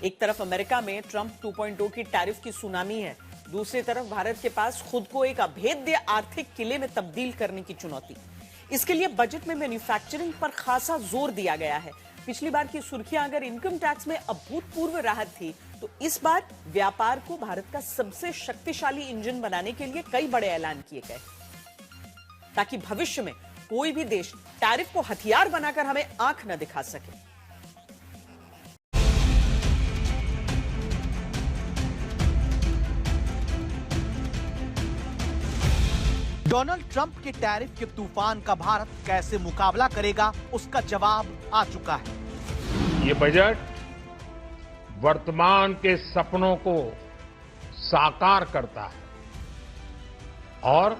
एक तरफ अमेरिका में ट्रंप 2.0 की टैरिफ की सुनामी है, दूसरी तरफ भारत के पास खुद को एक अभेद्य आर्थिक किले में तब्दील करने की चुनौती। इसके लिए बजट में मैन्युफैक्चरिंग पर खासा जोर दिया गया है। पिछली बार की सुर्खियां अगर इनकम टैक्स में अभूतपूर्व राहत थी, तो इस बार व्यापार को भारत का सबसे शक्तिशाली इंजन बनाने के लिए कई बड़े ऐलान किए गए, ताकि भविष्य में कोई भी देश टैरिफ को हथियार बनाकर हमें आंख न दिखा सके। डोनाल्ड ट्रंप के टैरिफ के तूफान का भारत कैसे मुकाबला करेगा, उसका जवाब आ चुका है। ये बजट वर्तमान के सपनों को साकार करता है और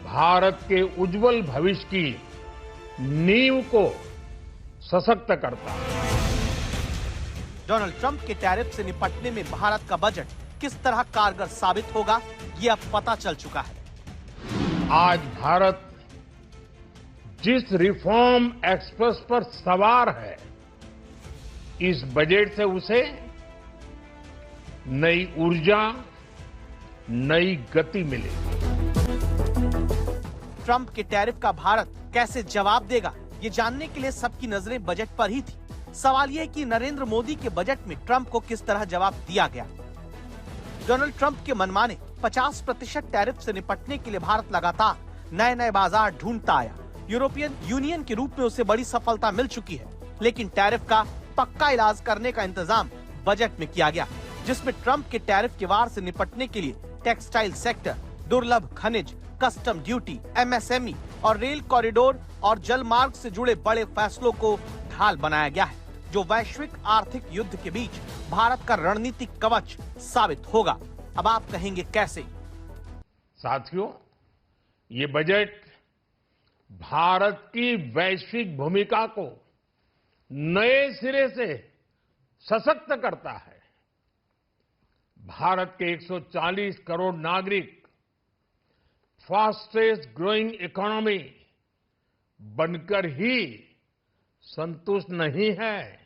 भारत के उज्जवल भविष्य की नींव को सशक्त करता है। डोनाल्ड ट्रंप के टैरिफ से निपटने में भारत का बजट किस तरह कारगर साबित होगा, ये अब पता चल चुका है। आज भारत जिस रिफॉर्म एक्सप्रेस पर सवार है, इस बजट से उसे नई ऊर्जा, नई गति मिलेगी। ट्रंप के टैरिफ का भारत कैसे जवाब देगा, ये जानने के लिए सबकी नजरें बजट पर ही थी। सवाल यह कि नरेंद्र मोदी के बजट में ट्रंप को किस तरह जवाब दिया गया। डोनाल्ड ट्रंप के मनमाने 50% टैरिफ से निपटने के लिए भारत लगातार नए नए बाजार ढूंढता आया। यूरोपियन यूनियन के रूप में उसे बड़ी सफलता मिल चुकी है, लेकिन टैरिफ का पक्का इलाज करने का इंतजाम बजट में किया गया, जिसमें ट्रंप के टैरिफ के वार से निपटने के लिए टेक्सटाइल सेक्टर, दुर्लभ खनिज, कस्टम ड्यूटी, एमएसएमई और रेल कॉरिडोर और जल मार्ग से जुड़े बड़े फैसलों को ढाल बनाया गया है, जो वैश्विक आर्थिक युद्ध के बीच भारत का रणनीतिक कवच साबित होगा। अब आप कहेंगे कैसे? साथियों, ये बजट भारत की वैश्विक भूमिका को नए सिरे से सशक्त करता है। भारत के 140 करोड़ नागरिक फास्टेस्ट ग्रोइंग इकोनॉमी बनकर ही संतुष्ट नहीं है।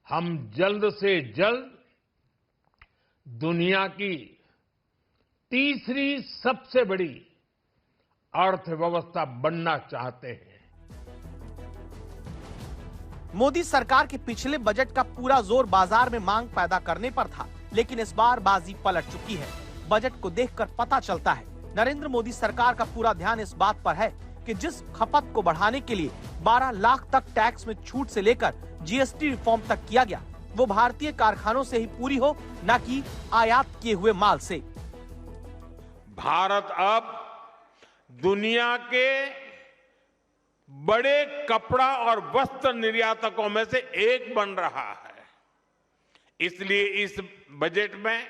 हम जल्द से जल्द दुनिया की तीसरी सबसे बड़ी अर्थव्यवस्था बनना चाहते हैं। मोदी सरकार के पिछले बजट का पूरा जोर बाजार में मांग पैदा करने पर था, लेकिन इस बार बाजी पलट चुकी है। बजट को देखकर पता चलता है नरेंद्र मोदी सरकार का पूरा ध्यान इस बात पर है कि जिस खपत को बढ़ाने के लिए 12 लाख तक टैक्स में छूट से लेकर जीएसटी रिफॉर्म तक किया गया, वो भारतीय कारखानों से ही पूरी हो, न कि आयात किए हुए माल से। भारत अब दुनिया के बड़े कपड़ा और वस्त्र निर्यातकों में से एक बन रहा है। इसलिए इस बजट में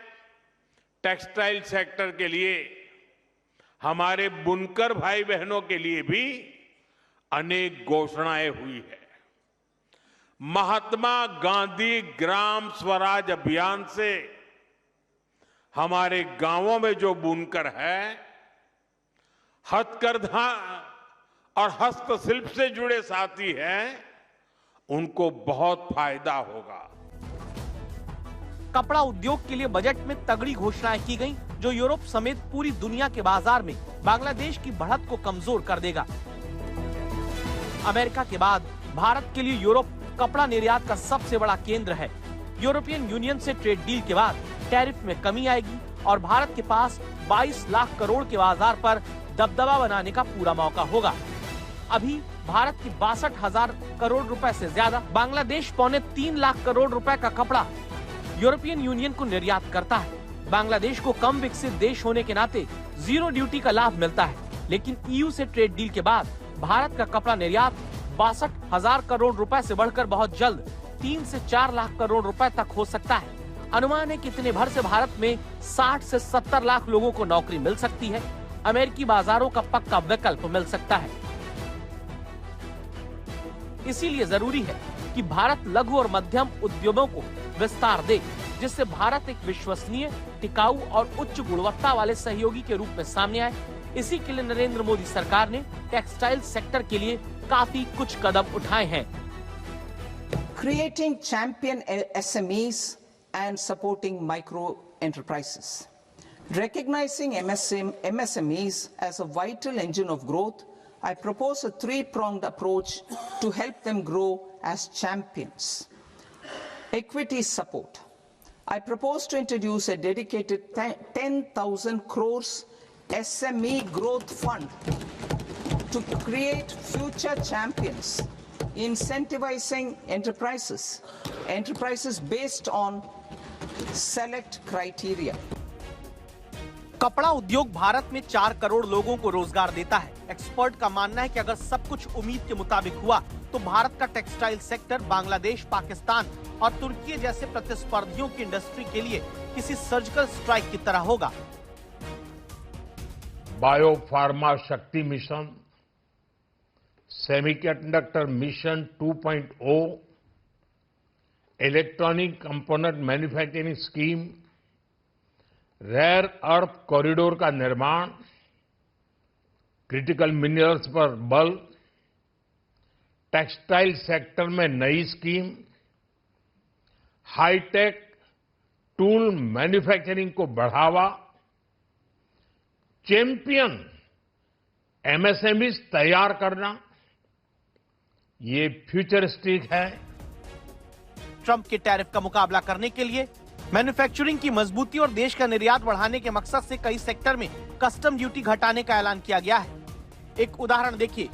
टेक्सटाइल सेक्टर के लिए, हमारे बुनकर भाई बहनों के लिए भी अनेक घोषणाएं हुई है। महात्मा गांधी ग्राम स्वराज अभियान से हमारे गांवों में जो बुनकर है, हथकरघा और हस्तशिल्प से जुड़े साथी हैं, उनको बहुत फायदा होगा। कपड़ा उद्योग के लिए बजट में तगड़ी घोषणाएं की गईं, जो यूरोप समेत पूरी दुनिया के बाजार में बांग्लादेश की बढ़त को कमजोर कर देगा। अमेरिका के बाद भारत के लिए यूरोप कपड़ा निर्यात का सबसे बड़ा केंद्र है। यूरोपियन यूनियन से ट्रेड डील के बाद टैरिफ में कमी आएगी और भारत के पास 22 लाख करोड़ के बाजार पर दबदबा बनाने का पूरा मौका होगा। अभी भारत की 62,000 करोड़ रुपए से ज्यादा, बांग्लादेश 3.25 लाख करोड़ रुपए का कपड़ा यूरोपियन यूनियन को निर्यात करता है। बांग्लादेश को कम विकसित देश होने के नाते जीरो ड्यूटी का लाभ मिलता है, लेकिन ईयू से ट्रेड डील के बाद भारत का कपड़ा निर्यात 62,000 करोड़ रुपए से बढ़कर बहुत जल्द 3 से 4 लाख करोड़ रुपए तक हो सकता है। अनुमान है कि इतने भर से भारत में 60 से 70 लाख लोगों को नौकरी मिल सकती है। अमेरिकी बाजारों का पक्का विकल्प मिल सकता है। इसीलिए जरूरी है कि भारत लघु और मध्यम उद्योगों को विस्तार दे, जिससे भारत एक विश्वसनीय, टिकाऊ और उच्च गुणवत्ता वाले सहयोगी के रूप में सामने आए। इसी के लिए नरेंद्र मोदी सरकार ने टेक्सटाइल सेक्टर के लिए काफी कुछ कदम उठाए हैं। creating champion SMEs and supporting micro enterprises. Recognizing MSMEs as a vital engine of growth, I propose a three-pronged approach to help them grow as champions. Equity support. I propose to introduce a dedicated 10,000 crores SME growth fund to create future champions, incentivizing enterprises based on select criteria. कपड़ा उद्योग भारत में 4 करोड़ लोगों को रोजगार देता है। Expert का मानना है कि अगर सब कुछ उम्मीद के मुताबिक हुआ तो भारत का टेक्सटाइल सेक्टर बांग्लादेश, पाकिस्तान और तुर्की जैसे प्रतिस्पर्धियों की इंडस्ट्री के लिए किसी सर्जिकल स्ट्राइक की तरह होगा। Bio pharma Shakti mission, semiconductor mission 2.0, electronic component manufacturing scheme, rare earth corridor का निर्माण, क्रिटिकल मिनरल्स पर बल, टेक्सटाइल सेक्टर में नई स्कीम, हाईटेक टूल मैन्युफैक्चरिंग को बढ़ावा, चैंपियन एमएसएमई तैयार करना, ये फ्यूचरिस्टिक है। ट्रंप के टैरिफ का मुकाबला करने के लिए मैन्युफैक्चरिंग की मजबूती और देश का निर्यात बढ़ाने के मकसद से कई सेक्टर में कस्टम ड्यूटी घटाने का ऐलान किया गया है। एक उदाहरण देखिए,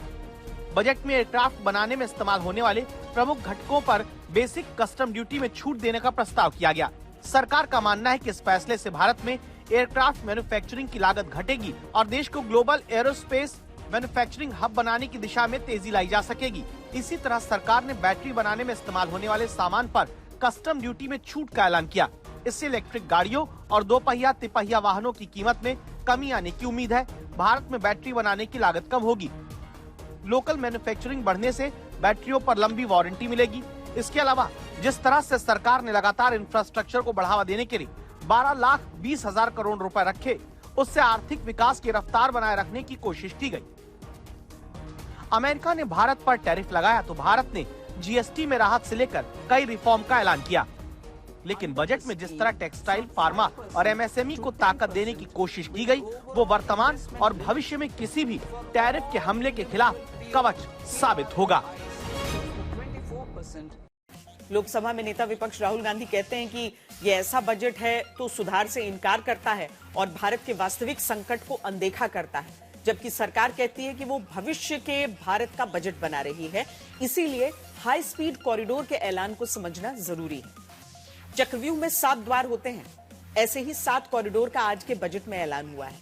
बजट में एयरक्राफ्ट बनाने में इस्तेमाल होने वाले प्रमुख घटकों पर बेसिक कस्टम ड्यूटी में छूट देने का प्रस्ताव किया गया। सरकार का मानना है कि इस फैसले से भारत में एयरक्राफ्ट मैन्युफैक्चरिंग की लागत घटेगी और देश को ग्लोबल एरोस्पेस मैन्युफैक्चरिंग हब बनाने की दिशा में तेजी लाई जा सकेगी। इसी तरह सरकार ने बैटरी बनाने में इस्तेमाल होने वाले सामान पर कस्टम ड्यूटी में छूट का ऐलान किया। इससे इलेक्ट्रिक गाड़ियों और 2 पहिया तिपहिया वाहनों की कीमत में कमी आने की उम्मीद है। भारत में बैटरी बनाने की लागत कम होगी। लोकल मैन्युफैक्चरिंग बढ़ने से बैटरियों पर लंबी वारंटी मिलेगी। इसके अलावा जिस तरह से सरकार ने लगातार इंफ्रास्ट्रक्चर को बढ़ावा देने के लिए 12,20,000 करोड़ रुपए रखे, उससे आर्थिक विकास की रफ्तार बनाए रखने की कोशिश की गई। अमेरिका ने भारत पर टैरिफ लगाया तो भारत ने जीएसटी में राहत से लेकर कई रिफॉर्म का ऐलान किया। लेकिन बजट में जिस तरह टेक्सटाइल, फार्मा और एमएसएमई को ताकत देने की कोशिश की गई, वो वर्तमान और भविष्य में किसी भी टैरिफ के हमले के खिलाफ कवच साबित होगा। लोकसभा में नेता विपक्ष राहुल गांधी कहते हैं कि ये ऐसा बजट है तो सुधार से इनकार करता है और भारत के वास्तविक संकट को अनदेखा करता है, जबकि सरकार कहती है कि वो भविष्य के भारत का बजट बना रही है। इसीलिए हाई स्पीड कॉरिडोर के ऐलान को समझना जरूरी है। चक्रव्यूह में 7 द्वार होते हैं, ऐसे ही 7 कॉरिडोर का आज के बजट में ऐलान हुआ है।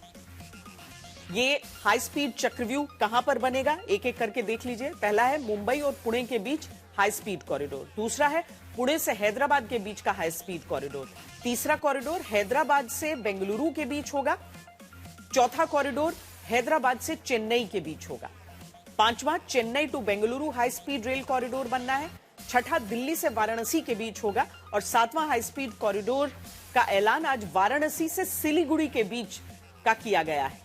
ये हाई स्पीड चक्रव्यूह कहां पर बनेगा, एक एक करके देख लीजिए। पहला है मुंबई और पुणे के बीच हाई स्पीड कॉरिडोर। दूसरा है पुणे से हैदराबाद के बीच का हाई स्पीड कॉरिडोर। तीसरा कॉरिडोर हैदराबाद से बेंगलुरु के बीच होगा। चौथा कॉरिडोर हैदराबाद से चेन्नई के बीच होगा। पांचवा Chennai to Bengaluru high speed rail corridor बनना है। छठा दिल्ली से वाराणसी के बीच होगा और 7वां हाई स्पीड कॉरिडोर का ऐलान आज वाराणसी से सिलीगुड़ी के बीच का किया गया है।